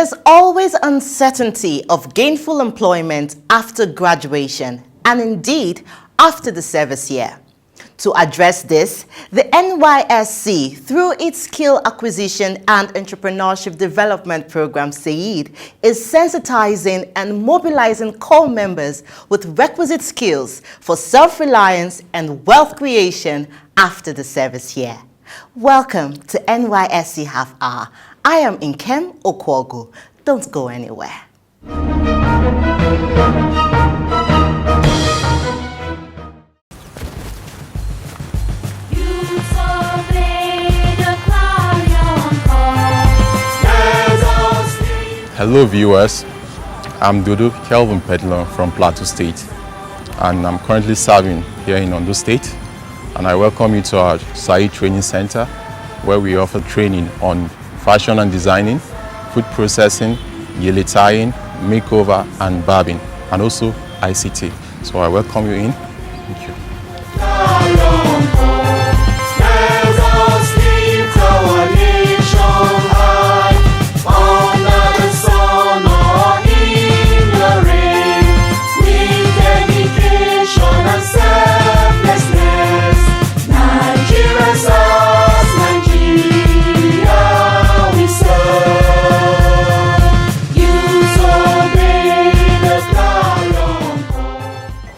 There's always uncertainty of gainful employment after graduation and indeed after the service year. To address this, the NYSC, through its Skill Acquisition and Entrepreneurship Development Program, Saed, is sensitizing and mobilizing core members with requisite skills for self-reliance and wealth creation after the service year. Welcome to NYSC Half Hour. I am Nkem Okwogu. Don't go anywhere. Hello viewers, I'm Dodo Kelvin Pedler from Plateau State, and I'm currently serving here in Ondo State, and I welcome you to our Saed Training Center, where we offer training on fashion and designing, food processing, yele tying, makeover and barbing, and also ICT. So I welcome you in. Thank you.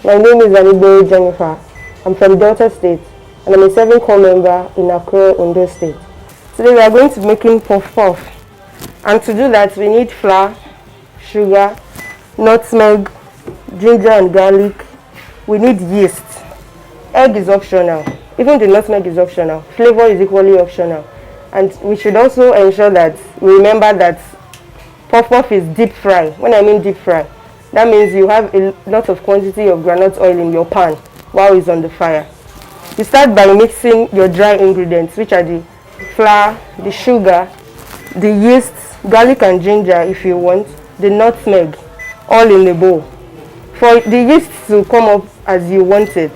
My name is Anibo Jennifer. I'm from Delta State and I'm a serving corps member in Accra, Ondo State. Today we are going to be making puff-puff, and to do that we need flour, sugar, nutmeg, ginger and garlic. We need yeast. Egg is optional. Even the nutmeg is optional. Flavor is equally optional. And we should also ensure that we remember that puff-puff is deep fry. When I mean deep fry, that means you have a lot of quantity of groundnut oil in your pan while it's on the fire. You start by mixing your dry ingredients, which are the flour, the sugar, the yeast, garlic and ginger if you want, the nutmeg, all in a bowl. For the yeast to come up as you want it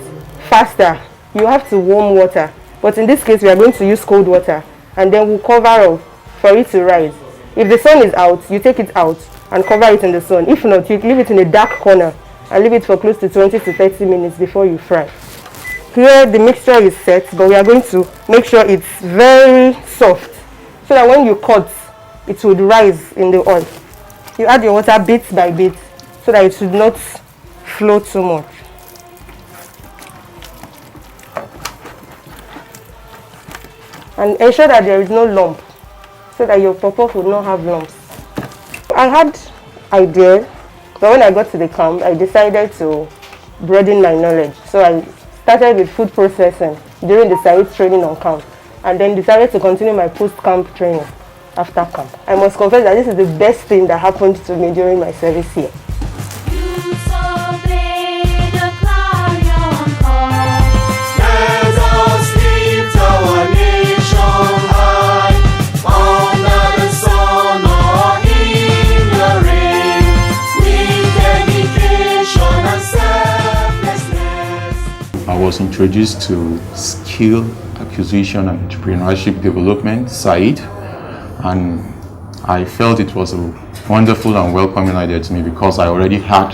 faster, you have to warm water. But in this case, we are going to use cold water, and then we'll cover off for it to rise. If the sun is out, you take it out and cover it in the sun. If not, you leave it in a dark corner and leave it for close to 20 to 30 minutes before you fry. Here the mixture is set, but we are going to make sure it's very soft so that when you cut, it would rise in the oil. You add your water bit by bit so that it should not flow too much. And ensure that there is no lump so that your puff-puff would not have lumps. I had ideas, but when I got to the camp, I decided to broaden my knowledge. So I started with food processing during the Saed training on camp, and then decided to continue my post-camp training after camp. I must confess that this is the best thing that happened to me during my service here. I was introduced to Skill Acquisition and Entrepreneurship Development, Saed, and I felt it was a wonderful and welcoming idea to me because I already had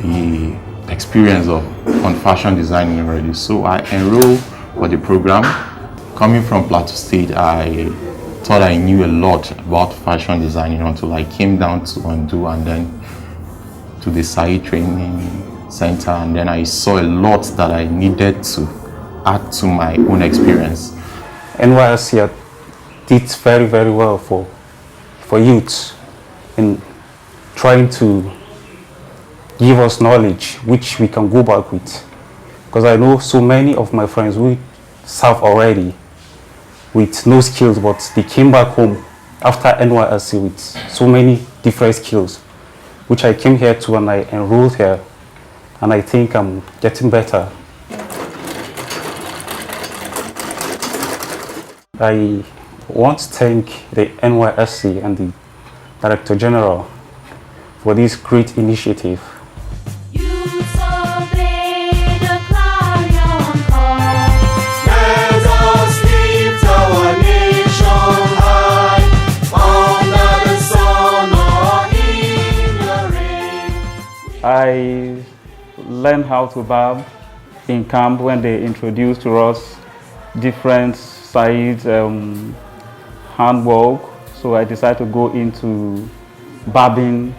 the experience on fashion designing already. So I enrolled for the program. Coming from Plateau State, I thought I knew a lot about fashion designing until I came down to Ondo and then to the Saed Training Center, and then I saw a lot that I needed to add to my own experience. NYSC did very, very well for youths in trying to give us knowledge which we can go back with. Because I know so many of my friends who serve already with no skills, but they came back home after NYSC with so many different skills, which I came here to and I enrolled here. And I think I'm getting better. I want to thank the NYSC and the Director General for this great initiative. Let us lift our nation high under the sun. I learned how to barb in camp when they introduced to us different Saed handwork. So I decided to go into barbing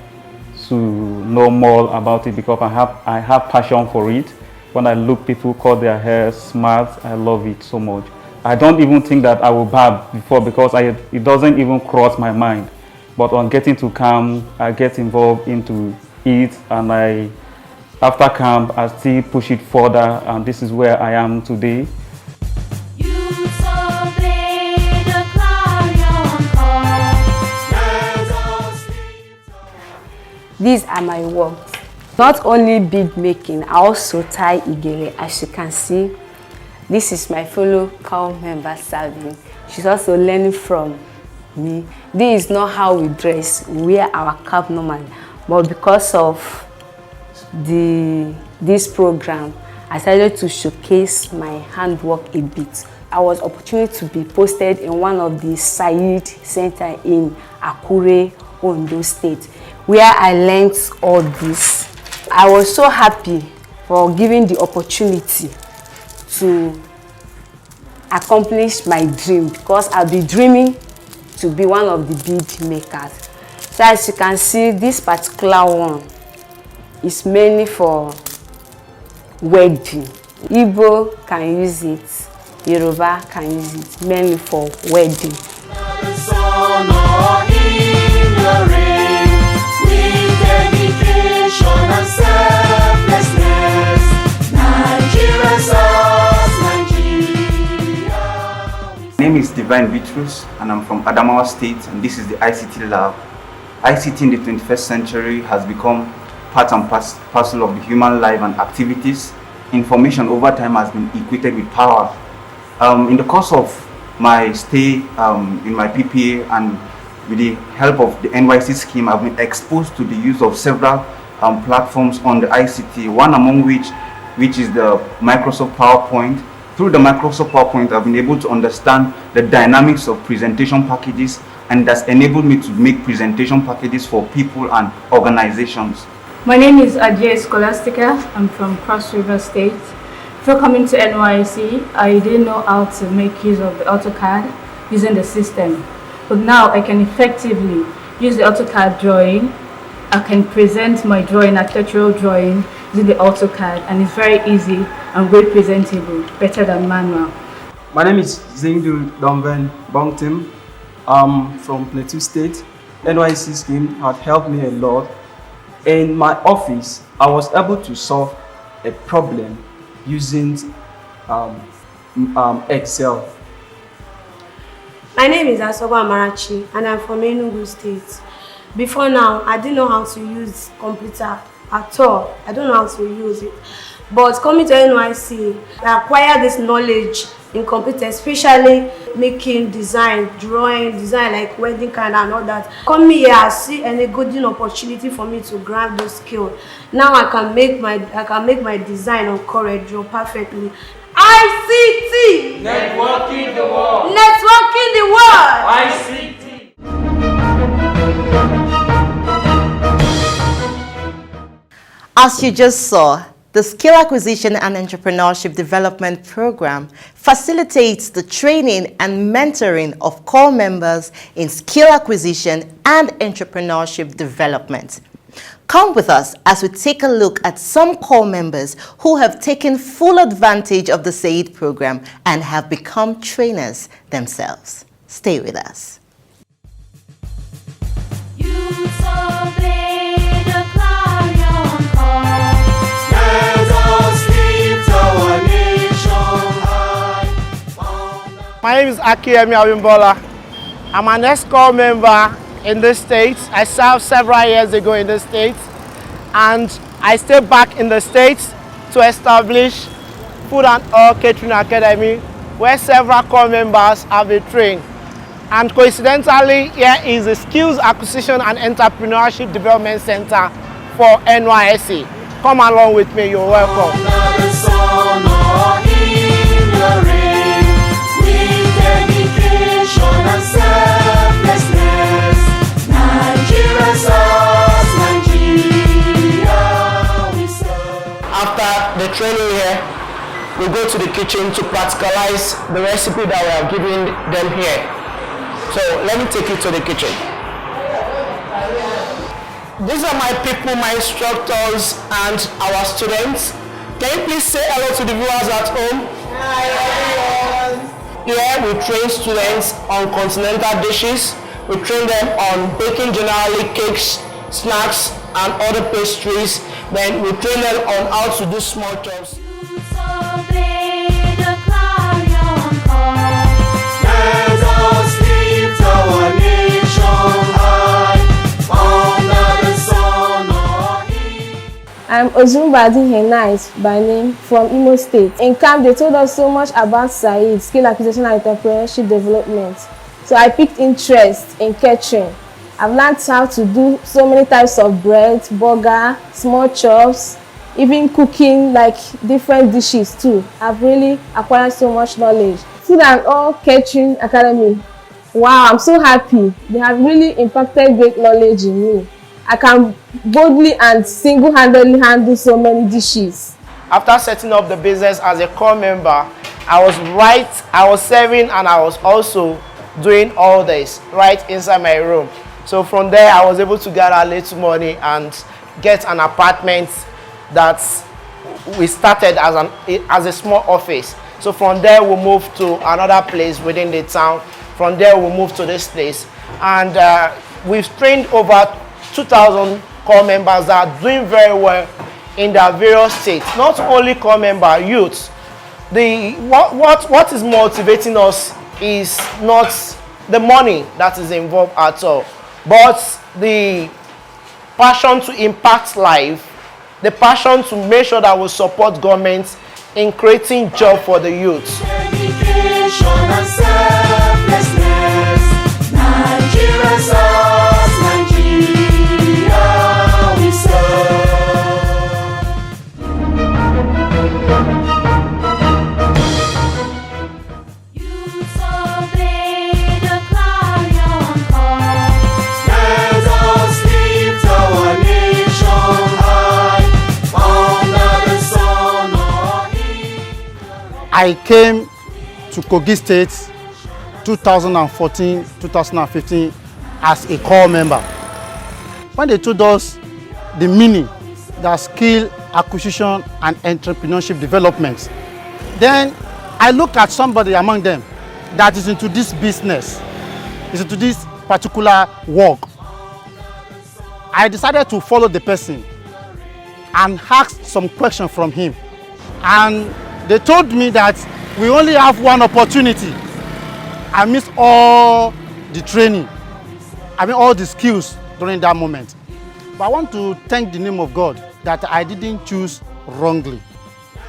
to know more about it because I have passion for it. When I look people cut their hair smart, I love it so much. I don't even think that I will barb before because it doesn't even cross my mind. But on getting to camp, I get involved into it, and after camp, I still push it further, and this is where I am today. These are my works. Not only bead making, I also tie igele. As you can see, this is my fellow cow member serving. She's also learning from me. This is not how we dress. We wear our cap normally, but because of this program, I decided to showcase my handwork a bit. I was opportunity to be posted in one of the Saed Center in Akure, Ondo State, where I learned all this. I was so happy for giving the opportunity to accomplish my dream because I'll be dreaming to be one of the bead makers. So as you can see, this particular one is mainly for wedding. Igbo can use it, Yoruba can use it, mainly for wedding. My name is Divine Vitrus and I'm from Adamawa State, and this is the ICT lab. ICT in the 21st century has become part and parcel of the human life and activities. Information over time has been equated with power. In the course of my stay in my PPA and with the help of the NYC scheme, I've been exposed to the use of several platforms on the ICT, one among which is the Microsoft PowerPoint. Through the Microsoft PowerPoint, I've been able to understand the dynamics of presentation packages, and that's enabled me to make presentation packages for people and organizations. My name is Adje Scholastica. I'm from Cross River State. Before coming to NYC, I didn't know how to make use of the AutoCAD using the system. But now I can effectively use the AutoCAD drawing. I can present my drawing, architectural drawing, using the AutoCAD, and it's very easy and very presentable, better than manual. My name is Zingdu Domben Bongtim. I'm from Plateau State. NYC scheme had helped me a lot. In my office, I was able to solve a problem using Excel. My name is Asoba Amarachi and I'm from Enugu State. Before now, I didn't know how to use computer at all. I don't know how to use it. But coming to NYC, I acquired this knowledge in computer, especially making design, drawing, design like wedding card and all that. Coming here, I see any good opportunity for me to grab those skills. Now I can make my design on CorelDRAW perfectly. ICT! Networking the world! Networking the world! ICT! As you just saw, the Skill Acquisition and Entrepreneurship Development Program facilitates the training and mentoring of core members in skill acquisition and entrepreneurship development. Come with us as we take a look at some core members who have taken full advantage of the Saed program and have become trainers themselves. Stay with us. My name is Akiyemi Awimbola. I'm an ex-core member in the States. I served several years ago in the States, and I stayed back in the States to establish Food and Oil Catering Academy, where several core members have been trained. And coincidentally, here is the Skills Acquisition and Entrepreneurship Development Center for NYSC. Come along with me, you're welcome. the training here, we go to the kitchen to practicalize the recipe that we have given them here. So let me take you to the kitchen. These are my people, my instructors, and our students. Can you please say hello to the viewers at home? Hi everyone. Here we train students on continental dishes. We train them on baking, generally cakes, snacks, and other pastries. Then we train them on how to do small chops. I'm Ozumbadi Nysc by name from Imo State. In camp, they told us so much about Saed, skill acquisition and entrepreneurship development. So I picked interest in catering. I've learned how to do so many types of bread, burger, small chops, even cooking like different dishes too. I've really acquired so much knowledge. Food and All Catering Academy. Wow, I'm so happy. They have really impacted great knowledge in me. I can boldly and single-handedly handle so many dishes. After setting up the business as a core member, I was serving and I was also doing all this right inside my room. So from there, I was able to gather a little money and get an apartment that we started as a small office. So from there, we moved to another place within the town. From there, we moved to this place. And we've trained over 2,000 core members that are doing very well in their various states. Not only core member, youths. What is motivating us is not the money that is involved at all, but the passion to impact life, the passion to make sure that we support governments in creating jobs for the youths. I came to Kogi State 2014-2015 as a core member. When they told us the meaning, that skill acquisition and entrepreneurship development, then I look at somebody among them that is into this business, is into this particular work. I decided to follow the person and ask some questions from him. And they told me that we only have one opportunity. I missed all the training. All the skills during that moment. But I want to thank the name of God that I didn't choose wrongly.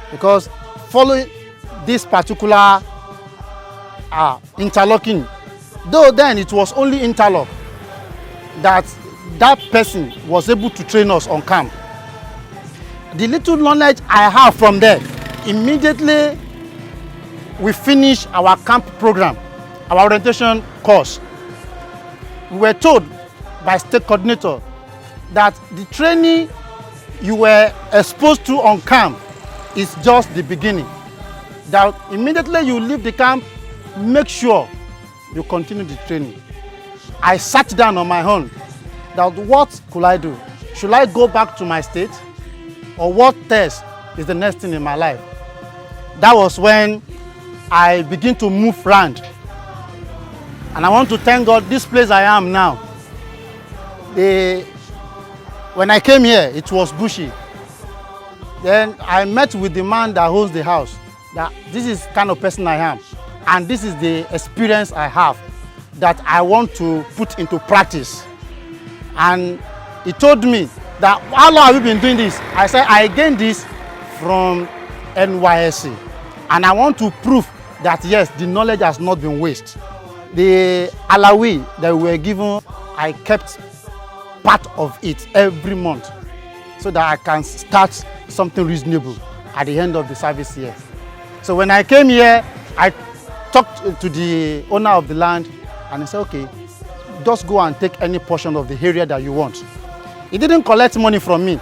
Because following this particular interlocking, though then it was only interlock, that person was able to train us on camp. The little knowledge I have from there, immediately we finished our camp program, our orientation course. We were told by state coordinator that the training you were exposed to on camp is just the beginning. That immediately you leave the camp, make sure you continue the training. I sat down on my own. That what could I do? Should I go back to my state? Or what test is the next thing in my life? That was when I began to move around. And I want to thank God, this place I am now. When I came here, it was bushy. Then I met with the man that owns the house. That this is the kind of person I am. And this is the experience I have that I want to put into practice. And he told me that, how long have you been doing this? I said, I gained this from Nysc. And I want to prove that yes, the knowledge has not been wasted. The alawi that we were given, I kept part of it every month so that I can start something reasonable at the end of the service year. So when I came here, I talked to the owner of the land and he said, okay, just go and take any portion of the area that you want. He didn't collect money from me.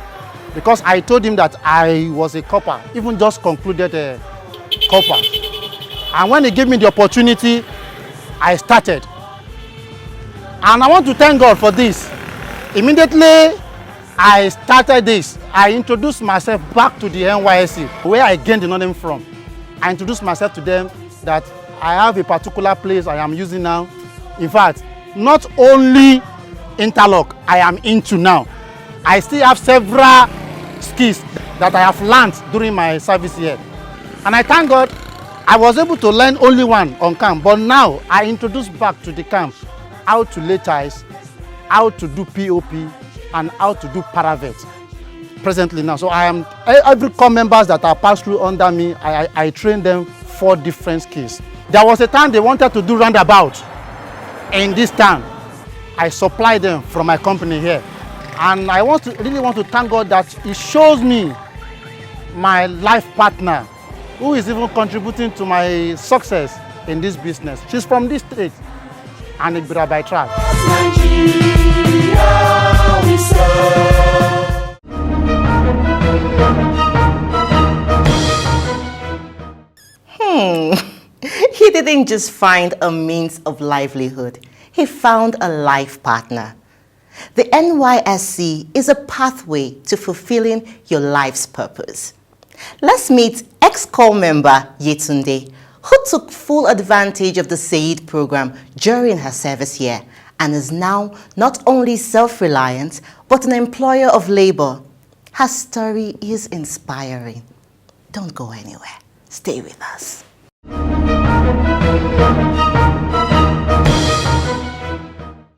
because I told him that I was a copper, even just concluded a copper. And when he gave me the opportunity, I started. And I want to thank God for this. Immediately I started this, I introduced myself back to the NYSC, where I gained the name from. I introduced myself to them that I have a particular place I am using now. In fact, not only interlock I am into now, I still have several skills that I have learned during my service here. And I thank God I was able to learn only one on camp, but now I introduced back to the camp how to lay ties, how to do POP, and how to do paravet presently now. So I am, every core members that are passed through under me, I train them 4 different skills. There was a time they wanted to do roundabout in this town. I supplied them from my company here. And I really want to thank God that He shows me my life partner who is even contributing to my success in this business. She's from this state and Ibira by tribe. He didn't just find a means of livelihood, he found a life partner. The NYSC is a pathway to fulfilling your life's purpose. Let's meet ex-corps member Yetunde, who took full advantage of the Saed program during her service here and is now not only self-reliant but an employer of labor. Her story is inspiring. Don't go anywhere. Stay with us.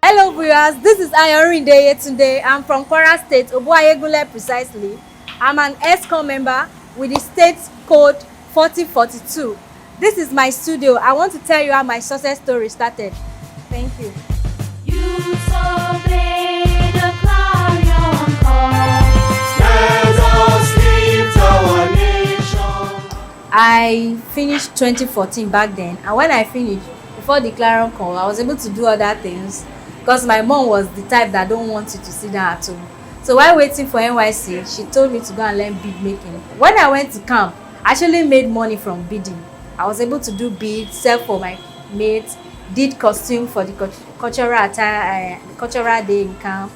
Hello viewers, this is Ayorinde Yetunde. I'm from Kwara State, Obuayegule precisely. I'm an ex-corps member with the state code 4042. This is my studio. I want to tell you how my success story started. Thank you. I finished 2014 back then, and when I finished, before the clarion call, I was able to do other things because my mom was the type that don't want you to sit down at home. So while waiting for NYC, she told me to go and learn bead making. When I went to camp, I actually made money from beading. I was able to do beads, sell for my mates, did costume for the cultural attire, cultural day in camp,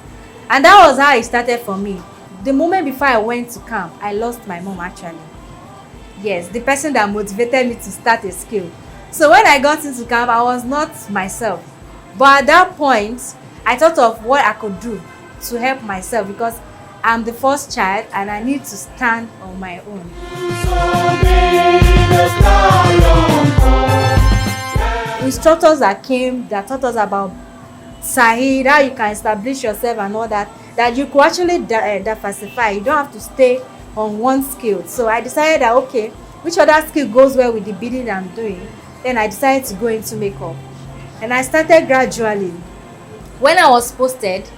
and that was how it started for me. The moment before I went to camp, I lost my mom actually. Yes, the person that motivated me to start a skill. So when I got into camp, I was not myself. But at that point, I thought of what I could do to help myself because I'm the first child and I need to stand on my own. Instructors that came that taught us about Saed, how you can establish yourself and all that you could actually diversify. You don't have to stay on one skill. So I decided that okay, which other skill goes well with the beading I'm doing? Then I decided to go into makeup. And I started gradually. When I was posted,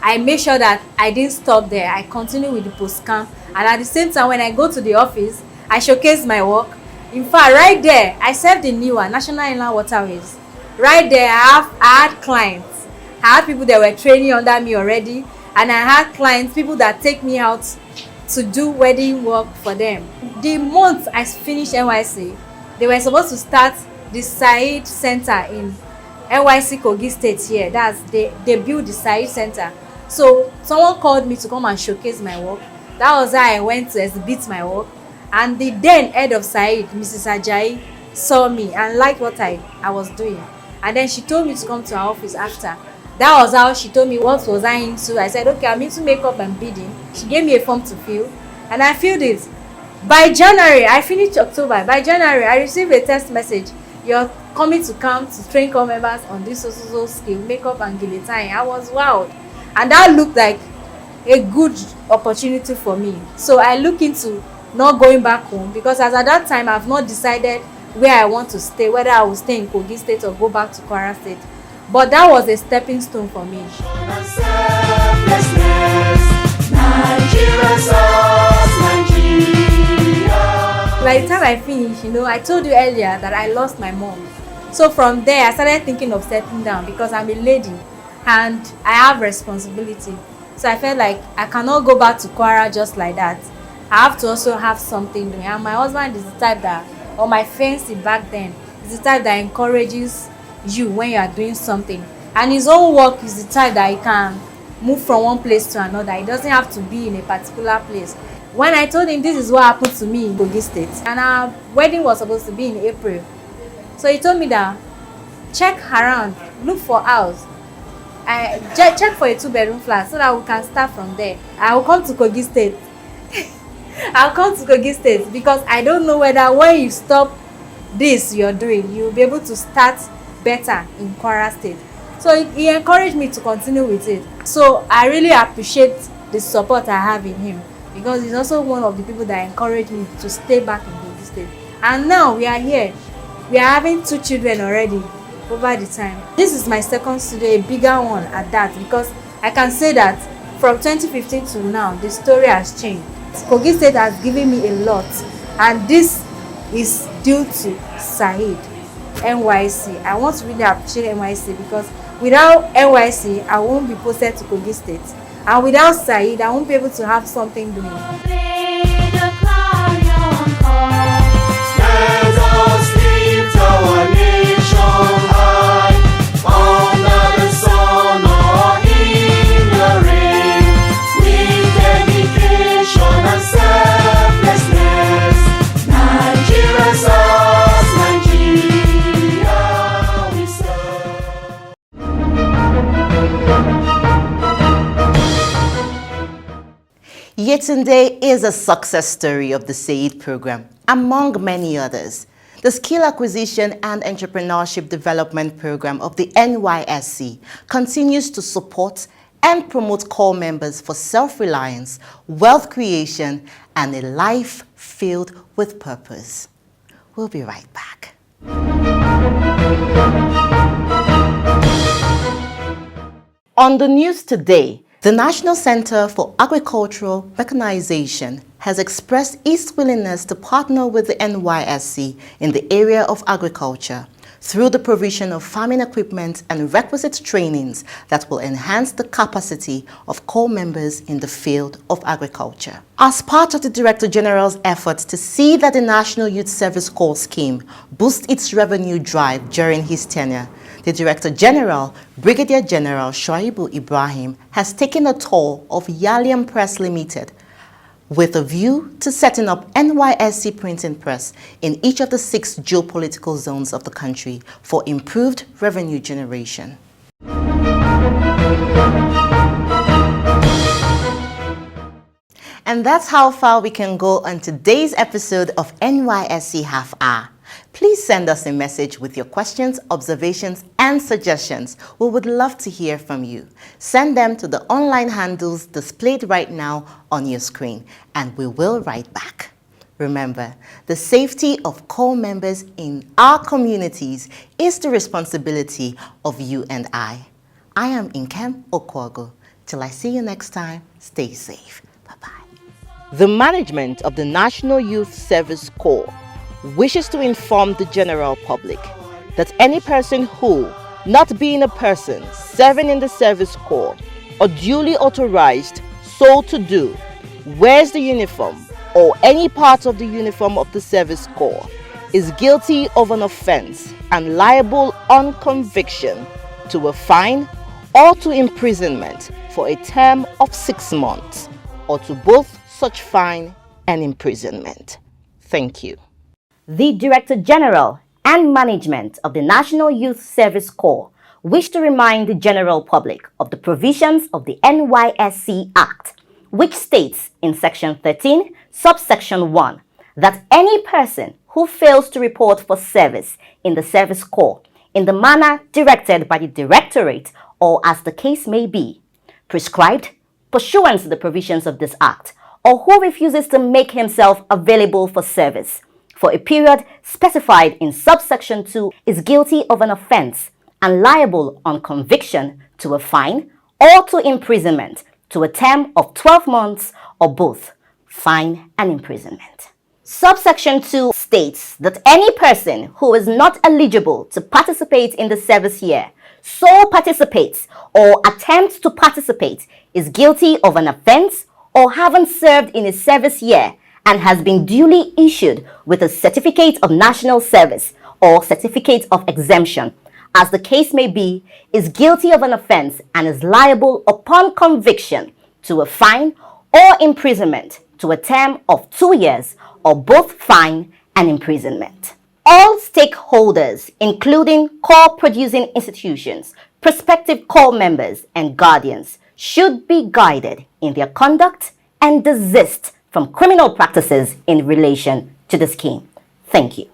I made sure that I didn't stop there. I continued with the post camp, and at the same time when I go to the office, I showcase my work. In fact, right there, I served the NIWA, National Inland Waterways. Right there, I had clients. I had people that were training under me already, and I had clients, people that take me out to do wedding work for them. The month I finished NYC, they were supposed to start the Saed Center in NYC Kogi State here. That's they built the Saed Center. So someone called me to come and showcase my work. That was how I went to exhibit my work. And the then head of Saed, Mrs. Ajayi, saw me and liked what I was doing. And then she told me to come to her office after. That was how she told me what was I into. I said, okay, I'm into makeup and beading. She gave me a form to fill, and I filled it. By January, I finished October. By January, I received a text message. You're coming to camp to train core members on this so skill, makeup and guillotine. I was wowed. And that looked like a good opportunity for me. So I look into not going back home because as at that time, I've not decided where I want to stay, whether I will stay in Kogi State or go back to Kwara State. But that was a stepping stone for me. By the time I finished, I told you earlier that I lost my mom. So from there, I started thinking of settling down because I'm a lady and I have responsibility. So I felt like I cannot go back to Kwara just like that. I have to also have something doing. And my husband is the type that, or my fiancé back then, is the type that encourages you when you are doing something. And his own work is the type that he can move from one place to another. He doesn't have to be in a particular place. When I told him this is what happened to me in Kogi State, and our wedding was supposed to be in April, so he told me that check around, look for house, check for a 2-bedroom flat so that we can start from there. I will come to Kogi State. I'll come to Kogi State because I don't know whether when you stop this you're doing, you'll be able to start better in Kwara State. So he encouraged me to continue with it. So I really appreciate the support I have in him, because he's also one of the people that encouraged me to stay back in Kogi State. And now we are here. We are having 2 children already over the time. This is my second studio, a bigger one at that, because I can say that from 2015 to now, the story has changed. Kogi State has given me a lot, and this is due to Saed, NYC. I want to really appreciate NYC, because without NYC, I won't be posted to Kogi State. And without Saed, I won't be able to have something doing. Yetunde is a success story of the Saed program, among many others. The Skill Acquisition and Entrepreneurship Development Program of the NYSC continues to support and promote core members for self-reliance, wealth creation, and a life filled with purpose. We'll be right back. On the news today, the National Center for Agricultural Mechanization has expressed its willingness to partner with the NYSC in the area of agriculture through the provision of farming equipment and requisite trainings that will enhance the capacity of core members in the field of agriculture. As part of the Director General's efforts to see that the National Youth Service Corps scheme boosts its revenue drive during his tenure, the Director General, Brigadier General Shoaibu Ibrahim, has taken a tour of Yalium Press Limited with a view to setting up NYSC printing press in each of the 6 geopolitical zones of the country for improved revenue generation. And that's how far we can go on today's episode of NYSC Half Hour. Please send us a message with your questions, observations, and suggestions. We would love to hear from you. Send them to the online handles displayed right now on your screen, and we will write back. Remember, the safety of core members in our communities is the responsibility of you and I. I am Nkem Okwago. Till I see you next time, stay safe. Bye-bye. The management of the National Youth Service Corps wishes to inform the general public that any person who, not being a person serving in the Service Corps or duly authorized so to do, wears the uniform or any part of the uniform of the Service Corps is guilty of an offense and liable on conviction to a fine or to imprisonment for a term of 6 months or to both such fine and imprisonment. Thank you. The Director General and Management of the National Youth Service Corps wish to remind the general public of the provisions of the NYSC Act, which states in Section 13, subsection 1, that any person who fails to report for service in the Service Corps in the manner directed by the Directorate or as the case may be, prescribed pursuant to the provisions of this Act, or who refuses to make himself available for service for a period specified in subsection 2 is guilty of an offense and liable on conviction to a fine or to imprisonment to a term of 12 months or both, fine and imprisonment. Subsection 2 states that any person who is not eligible to participate in the service year, so participates or attempts to participate, is guilty of an offense or having served in a service year and has been duly issued with a certificate of national service or certificate of exemption, as the case may be, is guilty of an offense and is liable upon conviction to a fine or imprisonment to a term of 2 years or both fine and imprisonment. All stakeholders, including core producing institutions, prospective core members and guardians, should be guided in their conduct and desist from criminal practices in relation to the scheme. Thank you.